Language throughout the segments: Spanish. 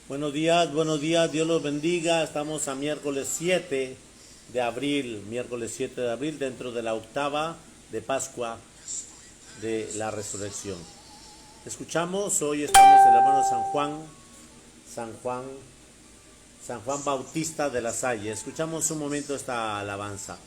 Buenos días, Dios los bendiga. Estamos a miércoles 7 de abril, dentro de la octava de Pascua de la Resurrección. Hoy estamos el hermano San Juan, San Juan Bautista de la Salle. Escuchamos un momento esta alabanza.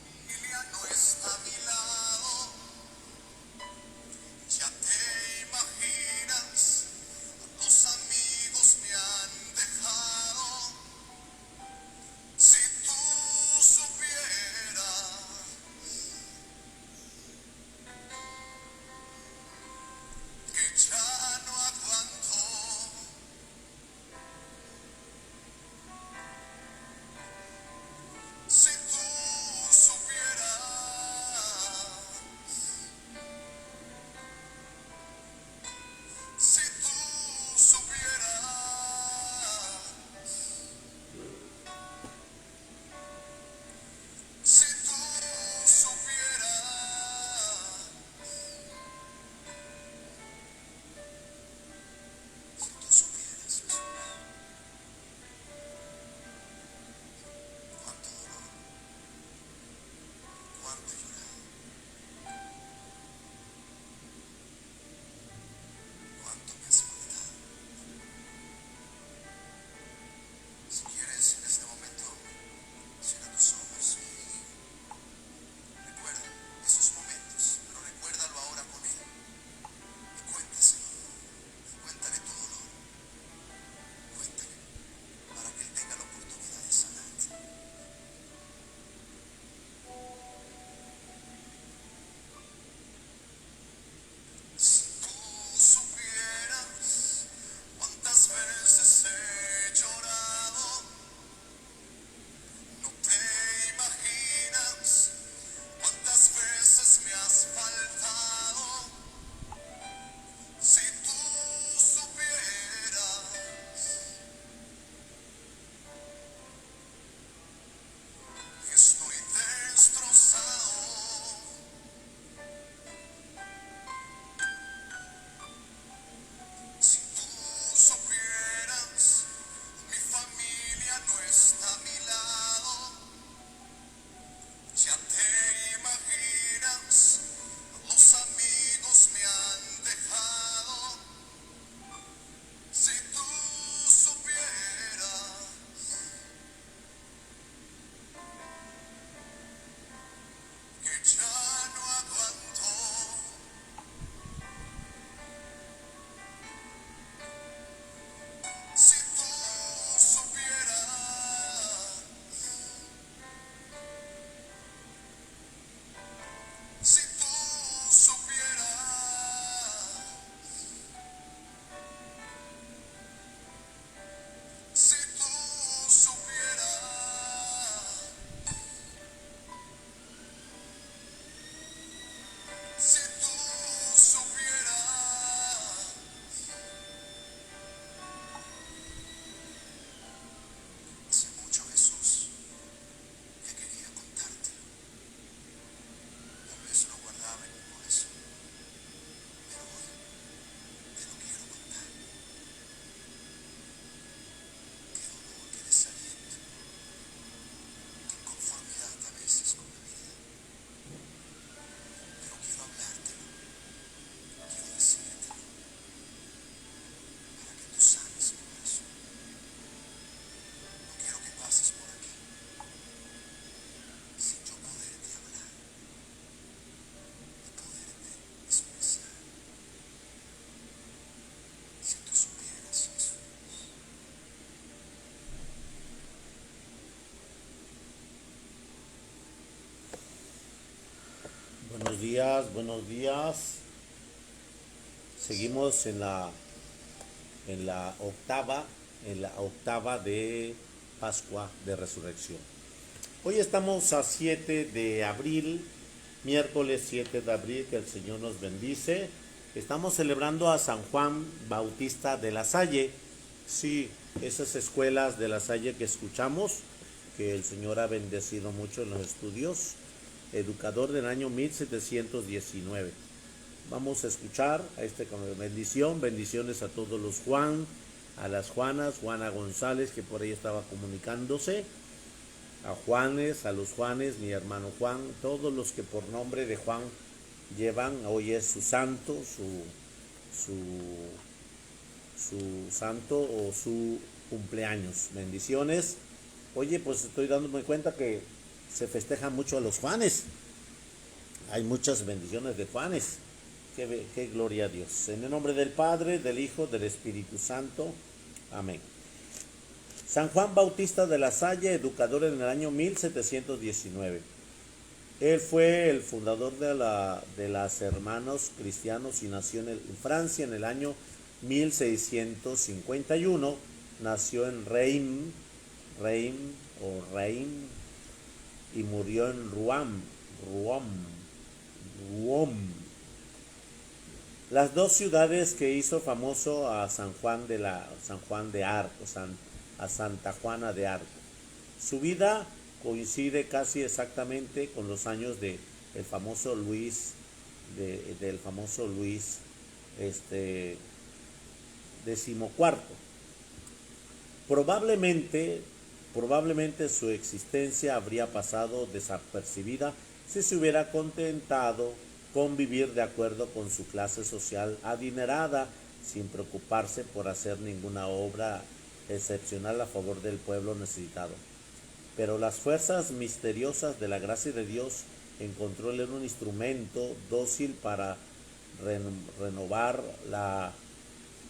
Buenos días. Seguimos en la octava de Pascua de Resurrección. Hoy estamos a 7 de abril, miércoles 7 de abril, que el Señor nos bendice. Estamos celebrando a San Juan Bautista de la Salle. Sí, esas escuelas de la Salle que escuchamos, que el Señor ha bendecido mucho en los estudios. Educador del año 1719. Vamos a escuchar a con bendiciones a todos los Juan, a las Juanas, Juana González, que por ahí estaba comunicándose, a Juanes, a los Juanes, mi hermano Juan, todos los que por nombre de Juan llevan, hoy es su santo, su, su santo o su cumpleaños. Bendiciones. Oye, pues estoy dándome cuenta que se festeja mucho a los Juanes. Hay muchas bendiciones de Juanes. Qué gloria a Dios. En el nombre del Padre, del Hijo, del Espíritu Santo. Amén. San Juan Bautista de la Salle, educador en el año 1719. Él fue el fundador de las Hermanos Cristianos y nació en Francia en el año 1651. Nació en Reims y murió en Rouen. Las dos ciudades que hizo famoso a San Juan de Arco, a Santa Juana de Arco. Su vida coincide casi exactamente con los años del famoso Luis, del famoso Luis XIV. Probablemente su existencia habría pasado desapercibida si se hubiera contentado con vivir de acuerdo con su clase social adinerada, sin preocuparse por hacer ninguna obra excepcional a favor del pueblo necesitado. Pero las fuerzas misteriosas de la gracia de Dios encontró en un instrumento dócil para renovar la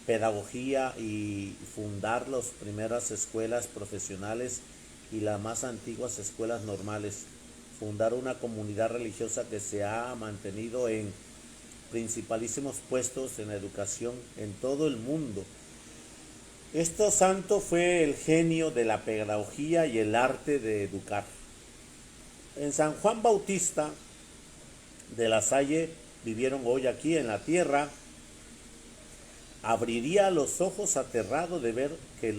pedagogía y fundar las primeras escuelas profesionales y las más antiguas escuelas normales. Fundar una comunidad religiosa que se ha mantenido en principalísimos puestos en la educación en todo el mundo. Este santo fue el genio de la pedagogía y el arte de educar. En San Juan Bautista de la Salle vivieron hoy aquí en la tierra. Abriría los ojos aterrado de ver que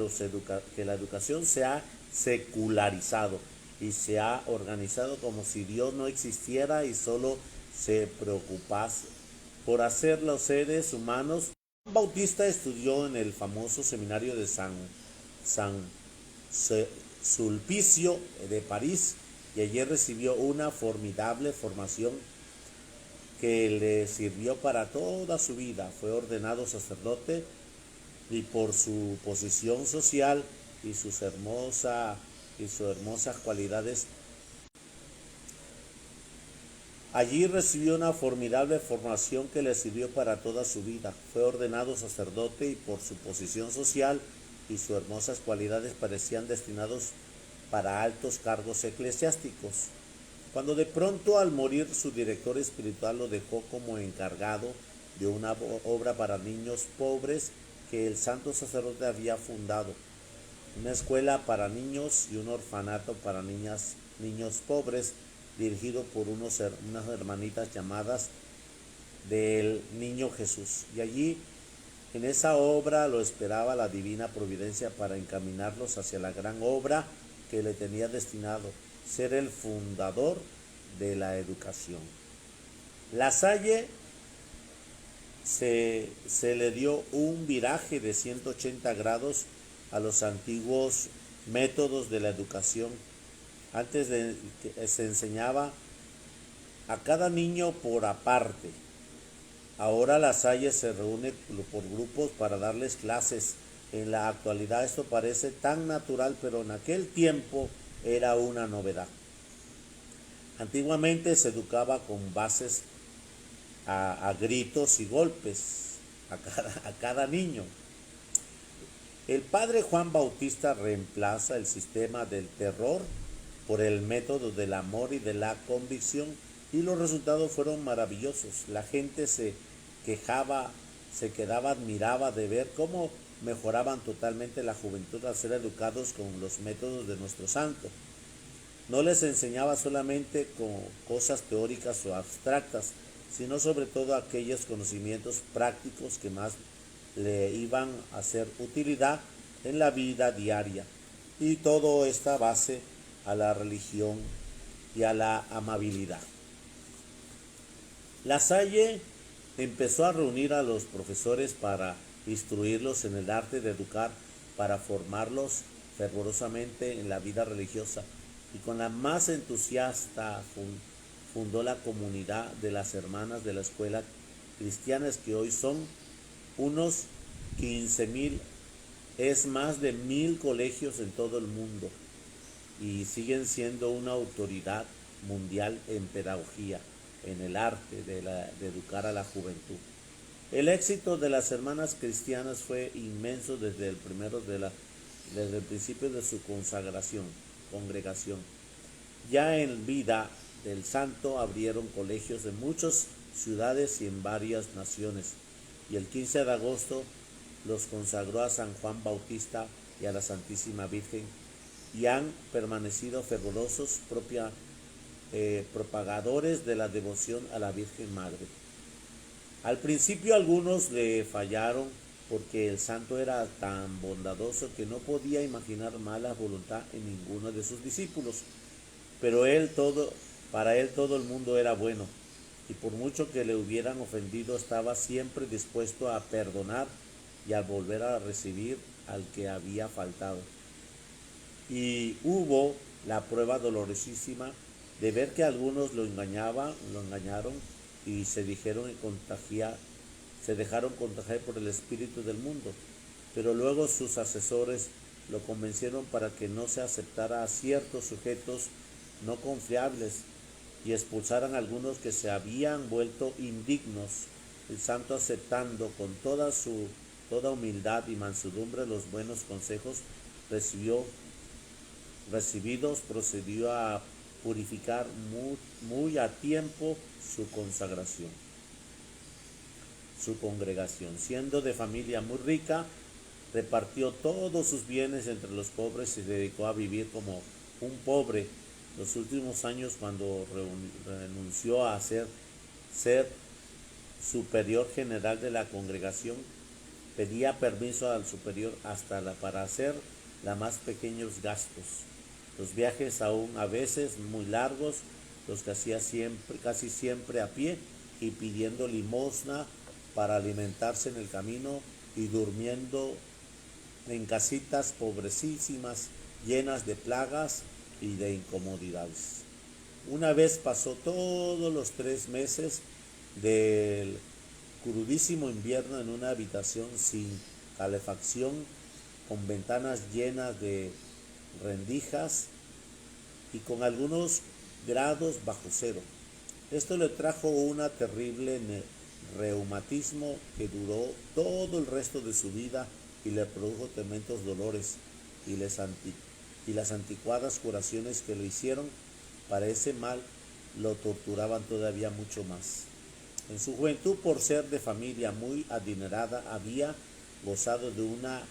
la educación se ha secularizado y se ha organizado como si Dios no existiera y solo se preocupase por hacer los seres humanos. Bautista estudió en el famoso seminario de San Sulpicio de París y allí recibió una formidable formación que le sirvió para toda su vida. Fue ordenado sacerdote y por su posición social y sus hermosas cualidades, allí recibió una formidable formación que le sirvió para toda su vida. Fue ordenado sacerdote y por su posición social y sus hermosas cualidades parecían destinados para altos cargos eclesiásticos. Cuando de pronto al morir su director espiritual lo dejó como encargado de una obra para niños pobres que el santo sacerdote había fundado, una escuela para niños y un orfanato para niños pobres, dirigido por unas hermanitas llamadas del Niño Jesús. Y allí, en esa obra, lo esperaba la divina providencia para encaminarlos hacia la gran obra que le tenía destinado, ser el fundador de la educación. La Salle se le dio un viraje de 180 grados a los antiguos métodos de la educación. Antes se enseñaba a cada niño por aparte. Ahora La Salle se reúne por grupos para darles clases. En la actualidad esto parece tan natural, pero en aquel tiempo era una novedad. Antiguamente se educaba con bases a gritos y golpes a cada niño. El padre Juan Bautista reemplaza el sistema del terror por el método del amor y de la convicción, y los resultados fueron maravillosos. La gente se quedaba admirada de ver cómo mejoraban totalmente la juventud al ser educados con los métodos de nuestro santo. No les enseñaba solamente con cosas teóricas o abstractas, sino sobre todo aquellos conocimientos prácticos que más le iban a hacer utilidad en la vida diaria. Y todo está base a la religión y a la amabilidad. La Salle empezó a reunir a los profesores para instruirlos en el arte de educar para formarlos fervorosamente en la vida religiosa, y con la más entusiasta fundó la comunidad de las hermanas de la escuela cristianas, que hoy son unos 15.000, es más de 1.000 colegios en todo el mundo, y siguen siendo una autoridad mundial en pedagogía, en el arte de educar a la juventud. El éxito de las hermanas cristianas fue inmenso desde el principio de su congregación. Ya en vida del santo abrieron colegios en muchas ciudades y en varias naciones, y el 15 de agosto los consagró a San Juan Bautista y a la Santísima Virgen, y han permanecido fervorosos propagadores de la devoción a la Virgen Madre. Al principio algunos le fallaron porque el santo era tan bondadoso que no podía imaginar mala voluntad en ninguno de sus discípulos, pero para él todo el mundo era bueno, y por mucho que le hubieran ofendido estaba siempre dispuesto a perdonar y a volver a recibir al que había faltado. Y hubo la prueba dolorosísima de ver que algunos lo engañaron y se dejaron contagiar por el espíritu del mundo. Pero luego sus asesores lo convencieron para que no se aceptara a ciertos sujetos no confiables y expulsaran a algunos que se habían vuelto indignos. El santo, aceptando con toda humildad y mansedumbre los buenos consejos recibidos, procedió a purificar muy a tiempo su congregación. Siendo de familia muy rica, repartió todos sus bienes entre los pobres y se dedicó a vivir como un pobre. Los últimos años, cuando renunció a ser superior general de la congregación, pedía permiso al superior para hacer los más pequeños gastos. Los viajes, aún a veces muy largos, los que hacía casi siempre a pie y pidiendo limosna para alimentarse en el camino, y durmiendo en casitas pobrecísimas, llenas de plagas y de incomodidades. Una vez pasó todos los 3 meses del crudísimo invierno en una habitación sin calefacción, con ventanas llenas de rendijas y con algunos grados bajo cero. Esto le trajo una terrible reumatismo que duró todo el resto de su vida y le produjo tremendos dolores, y las anticuadas curaciones que lo hicieron para ese mal lo torturaban todavía mucho más. En su juventud, por ser de familia muy adinerada, había gozado de una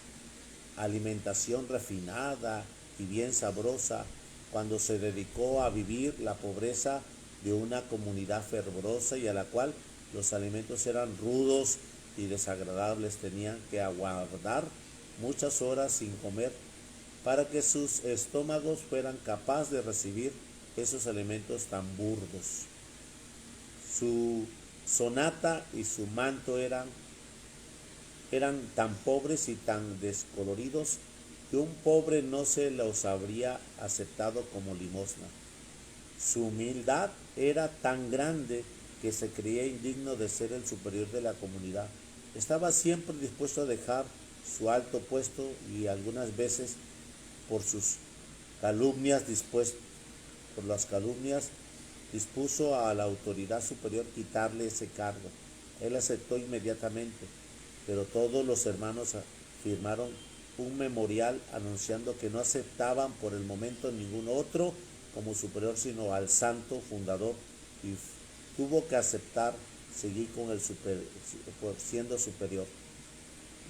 alimentación refinada y bien sabrosa cuando se dedicó a vivir la pobreza de una comunidad fervorosa y a la cual los alimentos eran rudos y desagradables. Tenían que aguardar muchas horas sin comer para que sus estómagos fueran capaces de recibir esos alimentos tan burdos. Su sonata y su manto eran tan pobres y tan descoloridos que un pobre no se los habría aceptado como limosna. Su humildad era tan grande que se creía indigno de ser el superior de la comunidad. Estaba siempre dispuesto a dejar su alto puesto, y algunas veces por las calumnias dispuso a la autoridad superior quitarle ese cargo. Él aceptó inmediatamente, pero todos los hermanos firmaron un memorial anunciando que no aceptaban por el momento ningún otro como superior sino al santo fundador, y tuvo que aceptar seguir siendo superior.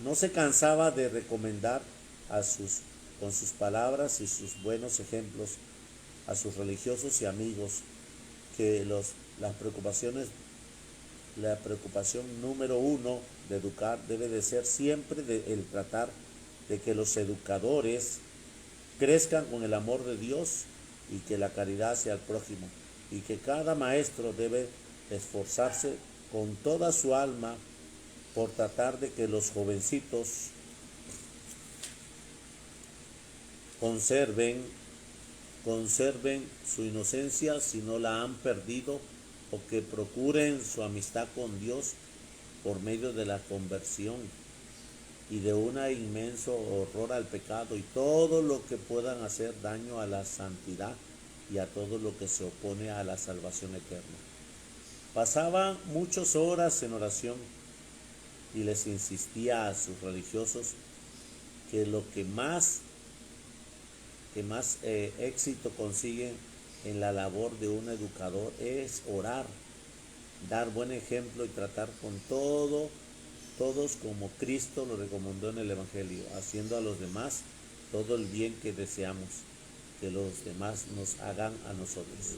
No se cansaba de recomendar con sus palabras y sus buenos ejemplos a sus religiosos y amigos que la preocupación número uno de educar debe de ser siempre el tratar de que los educadores crezcan con el amor de Dios y que la caridad hacia el prójimo, y que cada maestro debe esforzarse con toda su alma por tratar de que los jovencitos conserven su inocencia si no la han perdido, o que procuren su amistad con Dios por medio de la conversión y de un inmenso horror al pecado y todo lo que puedan hacer daño a la santidad y a todo lo que se opone a la salvación eterna. Pasaban muchas horas en oración y les insistía a sus religiosos que lo que más éxito consiguen en la labor de un educador es orar, dar buen ejemplo y tratar con todos como Cristo lo recomendó en el Evangelio, haciendo a los demás todo el bien que deseamos que los demás nos hagan a nosotros.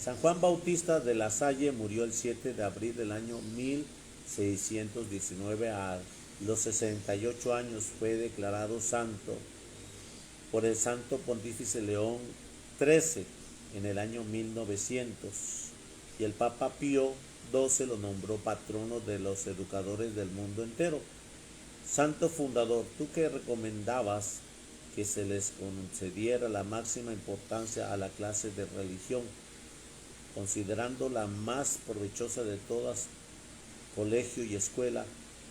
San Juan Bautista de la Salle murió el 7 de abril del año 1619. A los 68 años fue declarado santo por el Santo Pontífice León XIII en el año 1900, y el Papa Pío XII lo nombró patrono de los educadores del mundo entero. Santo fundador, tú que recomendabas que se les concediera la máxima importancia a la clase de religión, considerando la más provechosa de todas, colegio y escuela,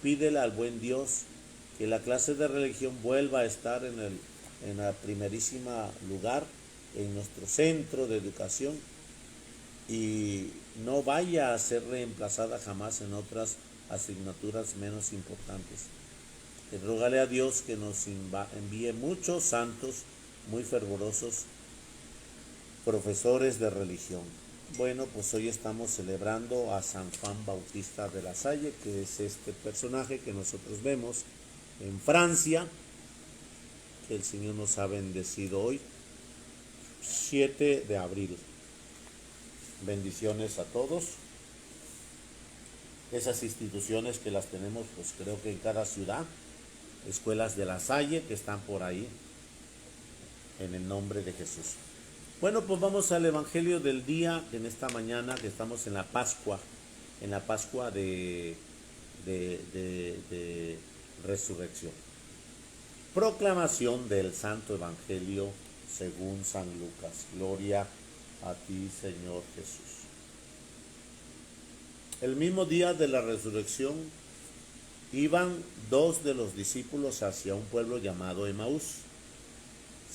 pídele al buen Dios que la clase de religión vuelva a estar en la primerísima lugar en nuestro centro de educación y no vaya a ser reemplazada jamás en otras asignaturas menos importantes. Rógale a Dios que nos envíe muchos santos muy fervorosos, profesores de religión. Bueno, pues hoy estamos celebrando a San Juan Bautista de la Salle, que es este personaje que nosotros vemos en Francia, que el Señor nos ha bendecido hoy, 7 de abril. Bendiciones a todos. Esas instituciones que las tenemos, pues creo que en cada ciudad, escuelas de la Salle que están por ahí, en el nombre de Jesús. Bueno, pues vamos al Evangelio del día en esta mañana, que estamos en la Pascua de Resurrección. Proclamación del Santo Evangelio según San Lucas. Gloria a ti, Señor Jesús. El mismo día de la resurrección iban dos de los discípulos hacia un pueblo llamado Emaús,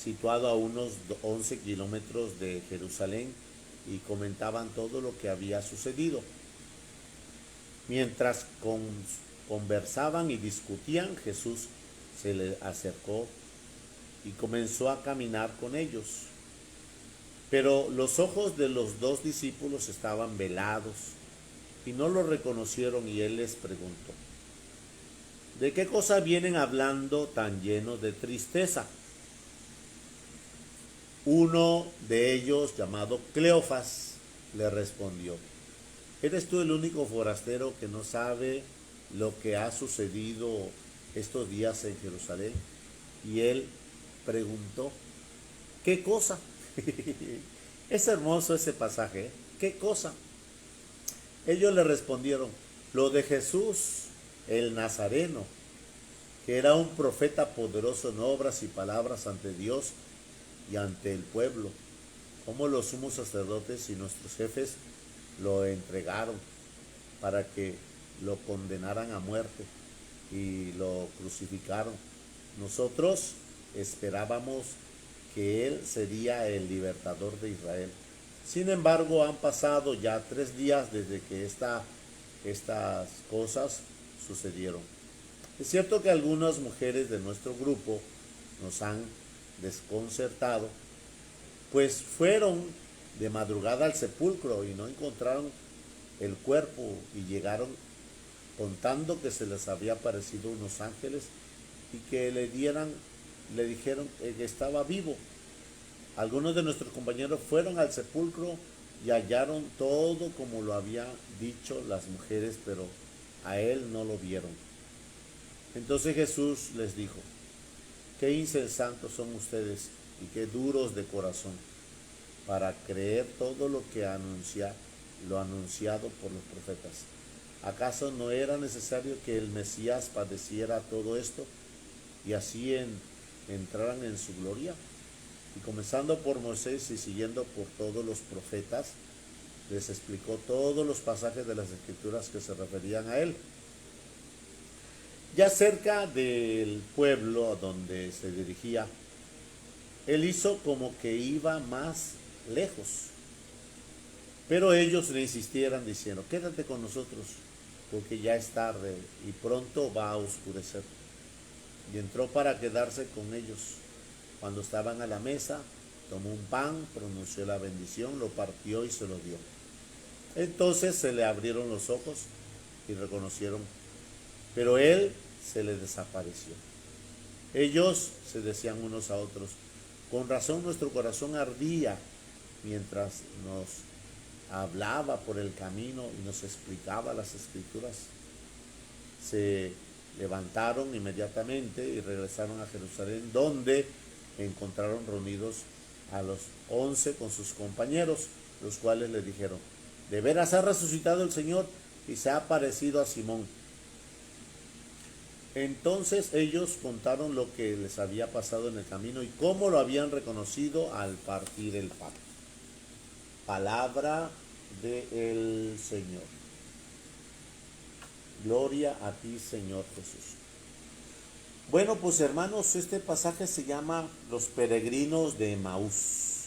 situado a unos 11 kilómetros de Jerusalén, y comentaban todo lo que había sucedido. Mientras conversaban y discutían, Jesús se les acercó y comenzó a caminar con ellos. Pero los ojos de los dos discípulos estaban velados y no lo reconocieron, y él les preguntó: ¿de qué cosa vienen hablando tan llenos de tristeza? Uno de ellos, llamado Cleofas, le respondió: ¿eres tú el único forastero que no sabe lo que ha sucedido estos días en Jerusalén? Y él preguntó: ¿qué cosa? Es hermoso ese pasaje, ¿eh? ¿Qué cosa? Ellos le respondieron: lo de Jesús, el Nazareno, que era un profeta poderoso en obras y palabras ante Dios y ante el pueblo, como los sumos sacerdotes y nuestros jefes lo entregaron para que lo condenaran a muerte y lo crucificaron. Nosotros esperábamos que él sería el libertador de Israel. Sin embargo, han pasado ya 3 días desde que estas cosas sucedieron. Es cierto que algunas mujeres de nuestro grupo nos han desconcertado, pues fueron de madrugada al sepulcro y no encontraron el cuerpo, y llegaron contando que se les había aparecido unos ángeles y que le dijeron que estaba vivo. Algunos de nuestros compañeros fueron al sepulcro y hallaron todo como lo habían dicho las mujeres, pero a él no lo vieron. Entonces Jesús les dijo: qué insensatos son ustedes y qué duros de corazón para creer todo lo anunciado por los profetas. ¿Acaso no era necesario que el Mesías padeciera todo esto y así entraran en su gloria? Y comenzando por Moisés y siguiendo por todos los profetas, les explicó todos los pasajes de las Escrituras que se referían a él. Ya cerca del pueblo a donde se dirigía, él hizo como que iba más lejos. Pero ellos le insistieron diciendo, quédate con nosotros, porque ya es tarde y pronto va a oscurecer. Y entró para quedarse con ellos. Cuando estaban a la mesa, tomó un pan, pronunció la bendición, lo partió y se lo dio. Entonces se le abrieron los ojos y reconocieron, pero él se le desapareció. Ellos se decían unos a otros, con razón nuestro corazón ardía mientras nos hablaba por el camino y nos explicaba las Escrituras. Se levantaron inmediatamente y regresaron a Jerusalén, donde encontraron reunidos a los 11 con sus compañeros, los cuales le dijeron, de veras ha resucitado el Señor y se ha aparecido a Simón. Entonces ellos contaron lo que les había pasado en el camino y cómo lo habían reconocido al partir el pan. Palabra del Señor. Gloria a ti, Señor Jesús. Bueno, pues hermanos, este pasaje se llama Los peregrinos de Emaús.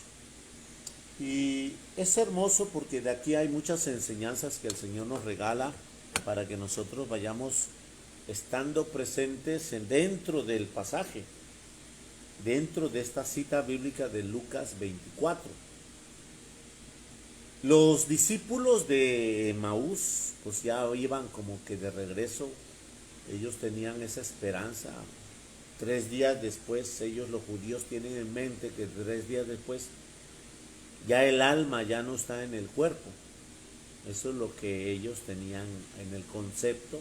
Y es hermoso porque de aquí hay muchas enseñanzas que el Señor nos regala para que nosotros vayamos estando presentes dentro del pasaje, dentro de esta cita bíblica de Lucas 24. Los discípulos de Emaús pues ya iban como que de regreso. Ellos tenían esa esperanza. 3 días después, ellos los judíos tienen en mente que 3 días después ya el alma ya no está en el cuerpo. Eso es lo que ellos tenían en el concepto,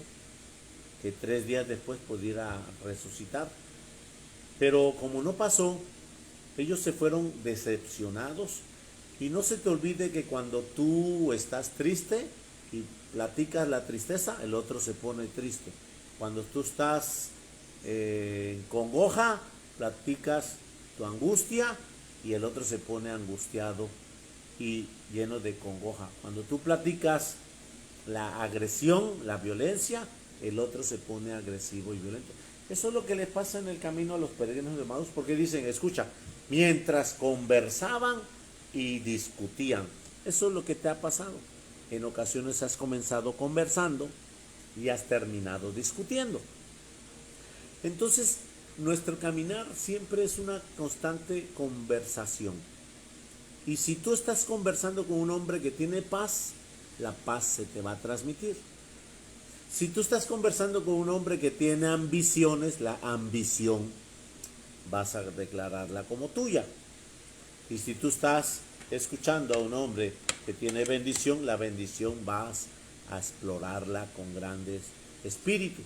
que 3 días después pudiera resucitar. Pero como no pasó, ellos se fueron decepcionados. Y no se te olvide que cuando tú estás triste y platicas la tristeza, el otro se pone triste. Cuando tú estás en congoja, platicas tu angustia y el otro se pone angustiado y lleno de congoja. Cuando tú platicas la agresión, la violencia, el otro se pone agresivo y violento. Eso es lo que les pasa en el camino a los peregrinos de Emaús, porque dicen, escucha, mientras conversaban y discutían. Eso es lo que te ha pasado. En ocasiones has comenzado conversando y has terminado discutiendo. Entonces, nuestro caminar siempre es una constante conversación. Y si tú estás conversando con un hombre que tiene paz, la paz se te va a transmitir. Si tú estás conversando con un hombre que tiene ambiciones, la ambición vas a declararla como tuya. Y si tú estás escuchando a un hombre que tiene bendición, la bendición vas a explorarla con grandes espíritus.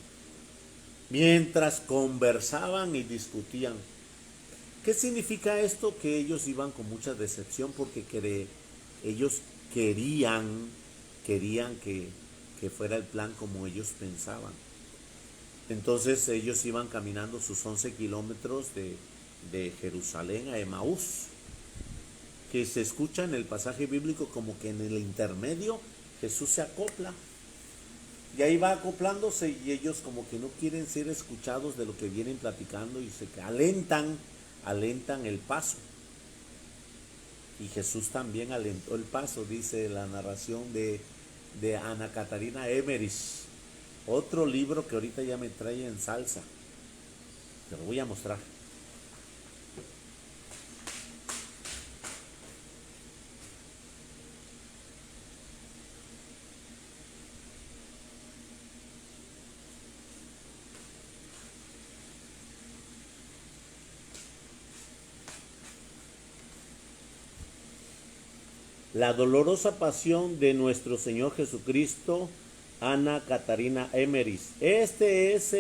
Mientras conversaban y discutían. ¿Qué significa esto? Que ellos iban con mucha decepción porque ellos querían que fuera el plan como ellos pensaban. Entonces ellos iban caminando sus 11 kilómetros de Jerusalén a Emaús, que se escucha en el pasaje bíblico como que en el intermedio Jesús se acopla. Y ahí va acoplándose y ellos como que no quieren ser escuchados de lo que vienen platicando y se alentan el paso. Y Jesús también alentó el paso, dice la narración de Ana Catarina Emmerich. Otro libro que ahorita ya me trae en salsa. Te lo voy a mostrar. La dolorosa pasión de nuestro Señor Jesucristo, Ana Catarina Emmerich. Este es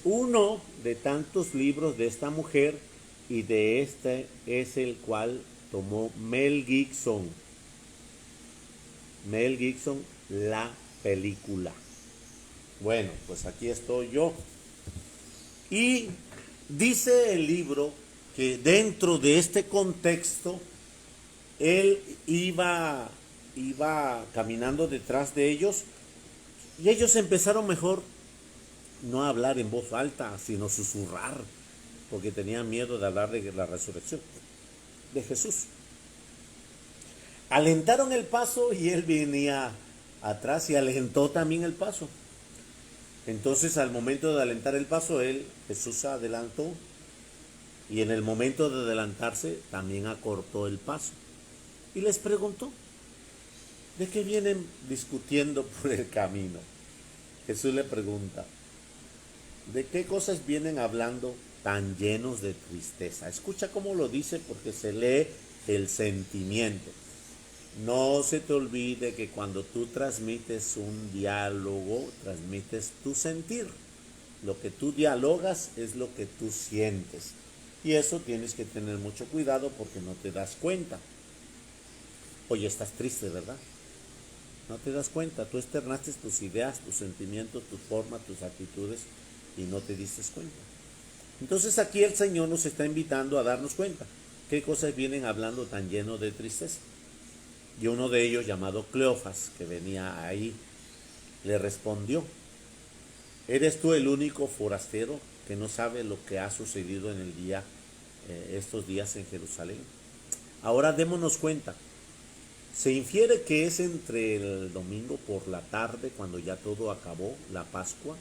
uno de tantos libros de esta mujer y de este es el cual tomó Mel Gibson. Mel Gibson, La película. Bueno, pues aquí estoy yo. Y dice el libro que dentro de este contexto, él iba caminando detrás de ellos y ellos empezaron mejor no a hablar en voz alta, sino susurrar, porque tenían miedo de hablar de la resurrección de Jesús. Alentaron el paso y él venía atrás y alentó también el paso. Entonces al momento de alentar el paso, Jesús se adelantó y en el momento de adelantarse también acortó el paso. Y les preguntó, ¿de qué vienen discutiendo por el camino? Jesús le pregunta, ¿de qué cosas vienen hablando tan llenos de tristeza? Escucha cómo lo dice porque se lee el sentimiento. No se te olvide que cuando tú transmites un diálogo, transmites tu sentir. Lo que tú dialogas es lo que tú sientes. Y eso tienes que tener mucho cuidado porque no te das cuenta. Oye, estás triste, ¿verdad? No te das cuenta. Tú externaste tus ideas, tus sentimientos, tus formas, tus actitudes y no te diste cuenta. Entonces aquí el Señor nos está invitando a darnos cuenta. ¿Qué cosas vienen hablando tan lleno de tristeza? Y uno de ellos, llamado Cleofas, que venía ahí, le respondió, ¿eres tú el único forastero que no sabe lo que ha sucedido en el día, estos días en Jerusalén? Ahora démonos cuenta. Se infiere que es entre el domingo por la tarde, cuando ya todo acabó, la Pascua.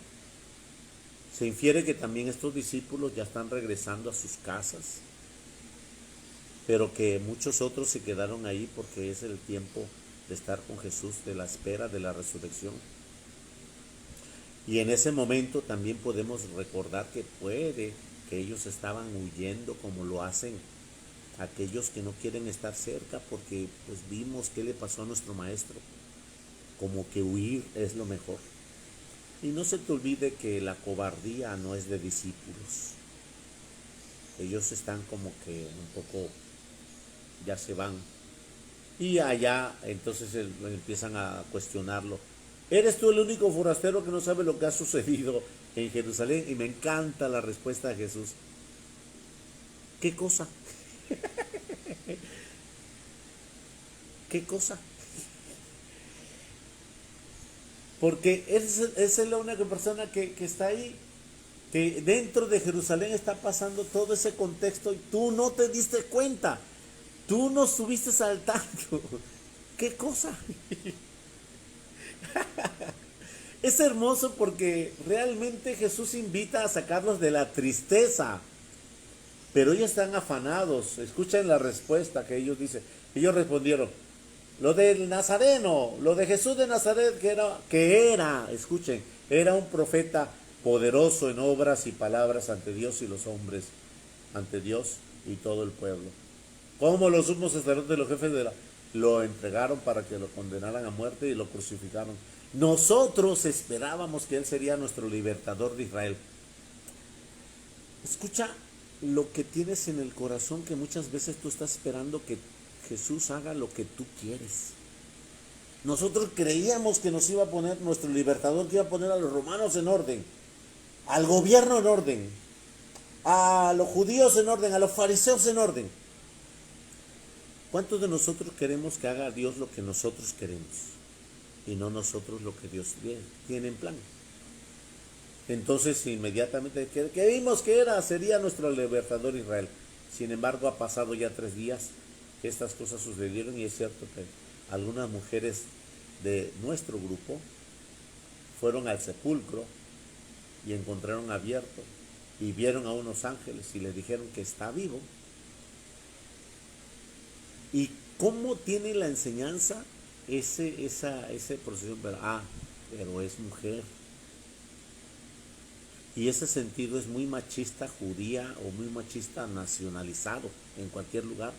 Se infiere que también estos discípulos ya están regresando a sus casas, pero que muchos otros se quedaron ahí porque es el tiempo de estar con Jesús, de la espera de la resurrección. Y en ese momento también podemos recordar que puede que ellos estaban huyendo como lo hacen aquellos que no quieren estar cerca, porque pues vimos qué le pasó a nuestro maestro, como que huir es lo mejor. Y no se te olvide que la cobardía no es de discípulos. Ellos están como que un poco, ya se van. Y allá entonces empiezan a cuestionarlo. ¿Eres tú el único forastero que no sabe lo que ha sucedido en Jerusalén? Y me encanta la respuesta de Jesús. ¿Qué cosa? ¿Qué cosa? Porque esa es la única persona que está ahí, que dentro de Jerusalén está pasando todo ese contexto y tú no te diste cuenta, tú no estuviste al tanto. ¿Qué cosa? Es hermoso porque realmente Jesús invita a sacarlos de la tristeza, pero ellos están afanados. Escuchen la respuesta que ellos dicen. Ellos respondieron, lo del Nazareno, lo de Jesús de Nazaret, escuchen, era un profeta poderoso en obras y palabras ante Dios y los hombres, ante Dios y todo el pueblo. Como los sumos sacerdotes y los jefes lo entregaron para que lo condenaran a muerte y lo crucificaron. Nosotros esperábamos que Él sería nuestro libertador de Israel. Escucha lo que tienes en el corazón, que muchas veces tú estás esperando que Jesús haga lo que tú quieres. Nosotros creíamos que nos iba a poner nuestro libertador, que iba a poner a los romanos en orden, al gobierno en orden, a los judíos en orden, a los fariseos en orden. ¿Cuántos de nosotros queremos que haga Dios lo que nosotros queremos y no nosotros lo que Dios tiene en plan? Entonces inmediatamente, ¿qué vimos que sería nuestro libertador Israel? Sin embargo, ha pasado ya 3 días que estas cosas sucedieron y es cierto que algunas mujeres de nuestro grupo fueron al sepulcro y encontraron abierto y vieron a unos ángeles y le dijeron que está vivo. ¿Y cómo tiene la enseñanza ese proceso? Pero es mujer. Y ese sentido es muy machista judía o muy machista nacionalizado en cualquier lugar,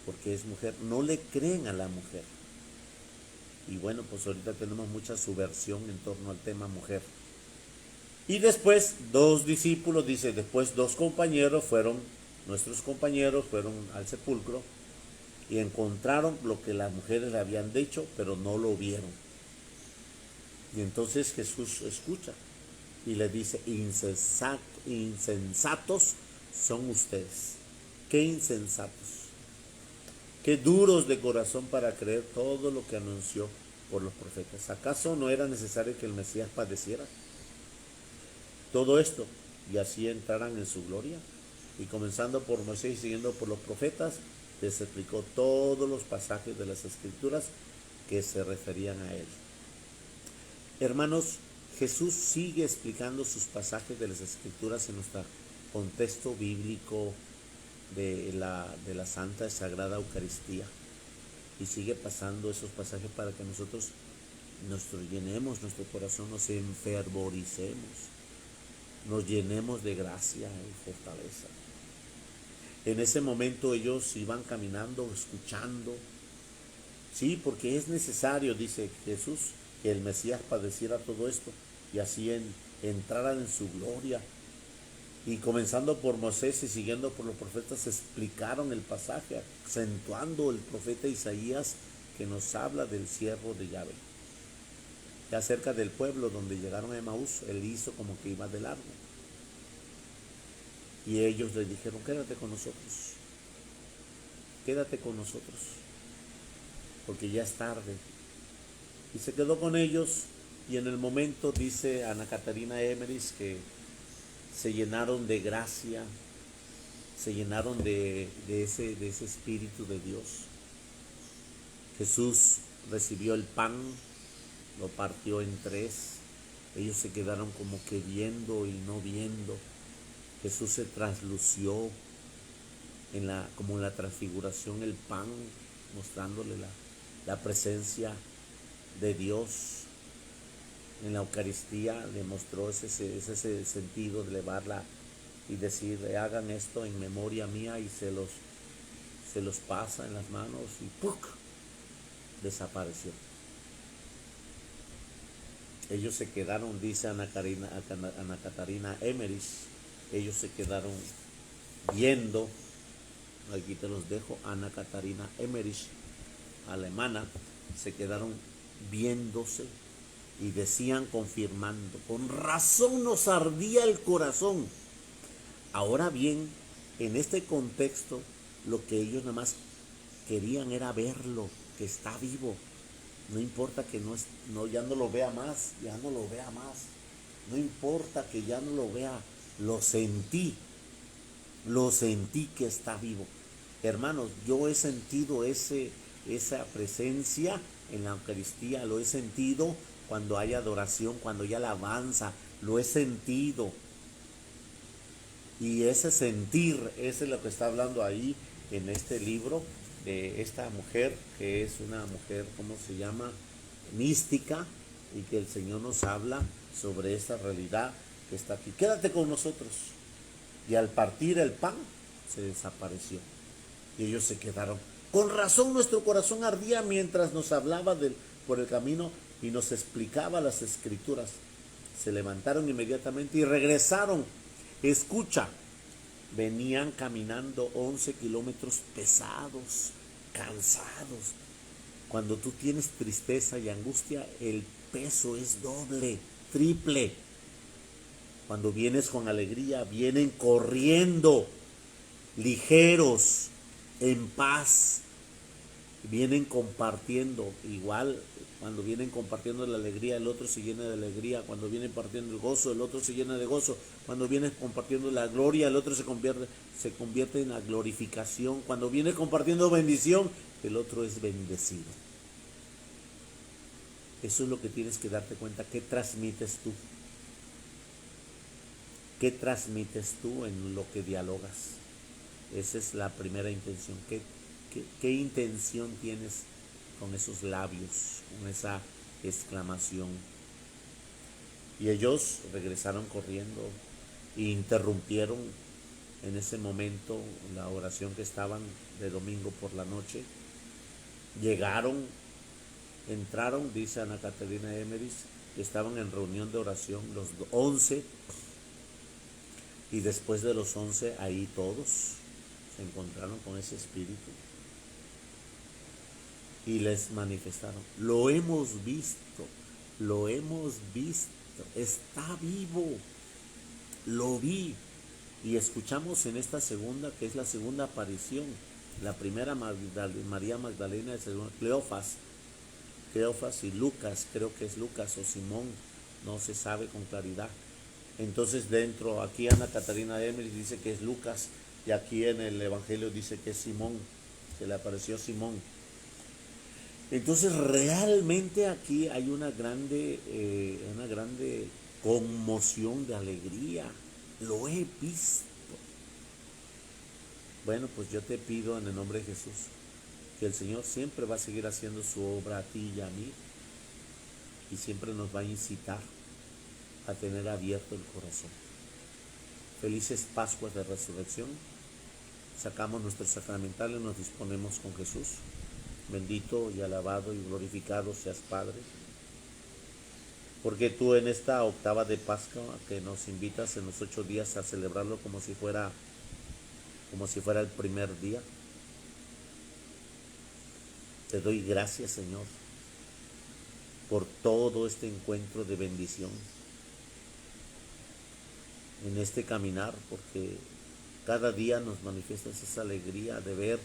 porque es mujer. No le creen a la mujer. Y bueno, pues ahorita tenemos mucha subversión en torno al tema mujer. Y después 2 discípulos, dice, después 2 nuestros compañeros fueron al sepulcro y encontraron lo que las mujeres le habían dicho, pero no lo vieron. Y entonces Jesús escucha y le dice, insensatos son ustedes. Qué insensatos, qué duros de corazón para creer todo lo que anunció por los profetas. ¿Acaso no era necesario que el Mesías padeciera todo esto y así entraran en su gloria? Y comenzando por Moisés y siguiendo por los profetas, les explicó todos los pasajes de las Escrituras que se referían a él. Hermanos, Jesús sigue explicando sus pasajes de las Escrituras en nuestro contexto bíblico de la Santa y Sagrada Eucaristía. Y sigue pasando esos pasajes para que nosotros llenemos nuestro corazón, nos enfervoricemos, nos llenemos de gracia y fortaleza. En ese momento ellos iban caminando, escuchando. Sí, porque es necesario, dice Jesús, que el Mesías padeciera todo esto y así entraran en su gloria. Y comenzando por Moisés y siguiendo por los profetas, explicaron el pasaje, acentuando el profeta Isaías que nos habla del siervo de Yahvé. Ya cerca del pueblo donde llegaron a Emaús, él hizo como que iba de largo. Y ellos le dijeron, quédate con nosotros, porque ya es tarde. Y se quedó con ellos y en el momento, dice Ana Catarina Emmerich, que se llenaron de gracia, se llenaron de ese Espíritu de Dios. Jesús recibió el pan, lo partió en tres, ellos se quedaron como que viendo y no viendo. Jesús se traslució como en la transfiguración, el pan, mostrándole la presencia de Dios. En la Eucaristía demostró ese sentido de elevarla y decir, hagan esto en memoria mía, y se los pasa en las manos y ¡puc!, desapareció. Ellos se quedaron, dice Ana Catarina Emmerich, ellos se quedaron viendo. Aquí te los dejo, Ana Catarina Emmerich, alemana, se quedaron viéndose y decían, confirmando, con razón nos ardía el corazón. Ahora bien, en este contexto, lo que ellos nada más querían era verlo, que está vivo. No importa que ya no lo vea más, no importa que ya no lo vea, lo sentí que está vivo. Hermanos, yo he sentido esa presencia en la Eucaristía, lo he sentido cuando hay adoración, cuando hay alabanza, lo he sentido. Y ese sentir, ese es lo que está hablando ahí en este libro de esta mujer, que es una mujer, ¿cómo se llama?, mística, y que el Señor nos habla sobre esta realidad que está aquí. Quédate con nosotros. Y al partir el pan, se desapareció. Y ellos se quedaron. Con razón nuestro corazón ardía mientras nos hablaba por el camino y nos explicaba las Escrituras. Se levantaron inmediatamente y regresaron. Escucha, venían caminando 11 kilómetros pesados, cansados. Cuando tú tienes tristeza y angustia, el peso es doble, triple. Cuando vienes con alegría, vienen corriendo, ligeros, en paz, vienen compartiendo. Igual, cuando vienen compartiendo la alegría, el otro se llena de alegría. Cuando vienen compartiendo el gozo, el otro se llena de gozo. Cuando vienen compartiendo la gloria, el otro se convierte en la glorificación. Cuando viene compartiendo bendición, el otro es bendecido. Eso es lo que tienes que darte cuenta. ¿Qué transmites tú? ¿Qué transmites tú en lo que dialogas? Esa es la primera intención. ¿Qué intención tienes con esos labios, con esa exclamación? Y ellos regresaron corriendo e interrumpieron en ese momento la oración que estaban de domingo por la noche. Entraron, dice Ana Catarina Emmerich, que estaban en reunión de oración los 11, y después de los 11 ahí todos se encontraron con ese espíritu y les manifestaron, lo hemos visto, lo hemos visto, está vivo, lo vi. Y escuchamos en esta segunda, que es la segunda aparición, la primera María Magdalena, el segundo Cleofas y Lucas, creo que es Lucas o Simón, no se sabe con claridad. Entonces dentro, aquí Ana Catarina Emery dice que es Lucas, y aquí en el Evangelio dice que es Simón, que le apareció Simón. Entonces realmente aquí hay una grande conmoción de alegría. Lo he visto. Bueno, pues yo te pido en el nombre de Jesús que el Señor siempre va a seguir haciendo su obra a ti y a mí, y siempre nos va a incitar a tener abierto el corazón. Felices Pascuas de Resurrección. Sacamos nuestros sacramentales, nos disponemos con Jesús. Bendito y alabado y glorificado seas, Padre, porque tú en esta octava de Pascua que nos invitas en los 8 días a celebrarlo como si fuera el primer día, te doy gracias, Señor, por todo este encuentro de bendición en este caminar, porque cada día nos manifiestas esa alegría de ver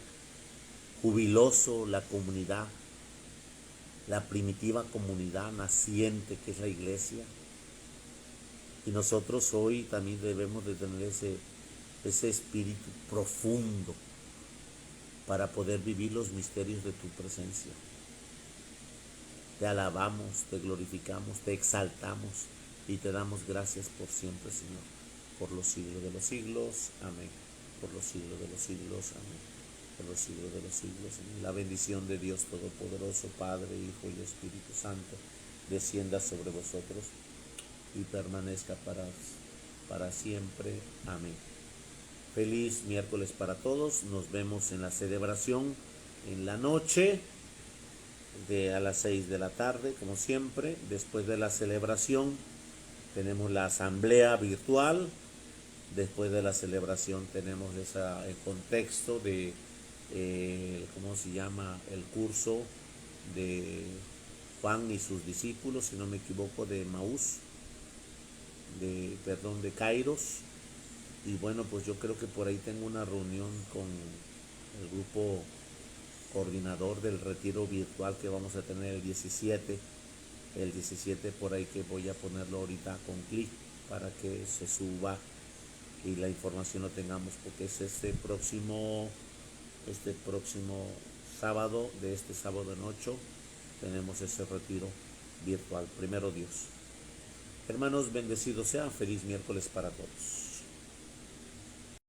jubiloso la comunidad, la primitiva comunidad naciente que es la iglesia. Y nosotros hoy también debemos de tener ese espíritu profundo para poder vivir los misterios de tu presencia. Te alabamos, te glorificamos, te exaltamos y te damos gracias por siempre, Señor, por los siglos de los siglos. Amén. Por los siglos de los siglos. Amén. Por los siglos de los siglos. Amén. La bendición de Dios Todopoderoso, Padre, Hijo y Espíritu Santo, descienda sobre vosotros y permanezca para siempre. Amén. Feliz miércoles para todos. Nos vemos en la celebración en la noche a las 6 de la tarde, como siempre. Después de la celebración tenemos la asamblea virtual. Después de la celebración tenemos el contexto de ¿cómo se llama? El curso de Juan y sus discípulos, si no me equivoco, de Maús, de Kairos. Y bueno, pues yo creo que por ahí tengo una reunión con el grupo coordinador del retiro virtual que vamos a tener el 17 por ahí, que voy a ponerlo ahorita con clic para que se suba y la información lo tengamos, porque es este próximo sábado, de este sábado en 8 tenemos ese retiro virtual, primero Dios. Hermanos, bendecidos sea, feliz miércoles para todos.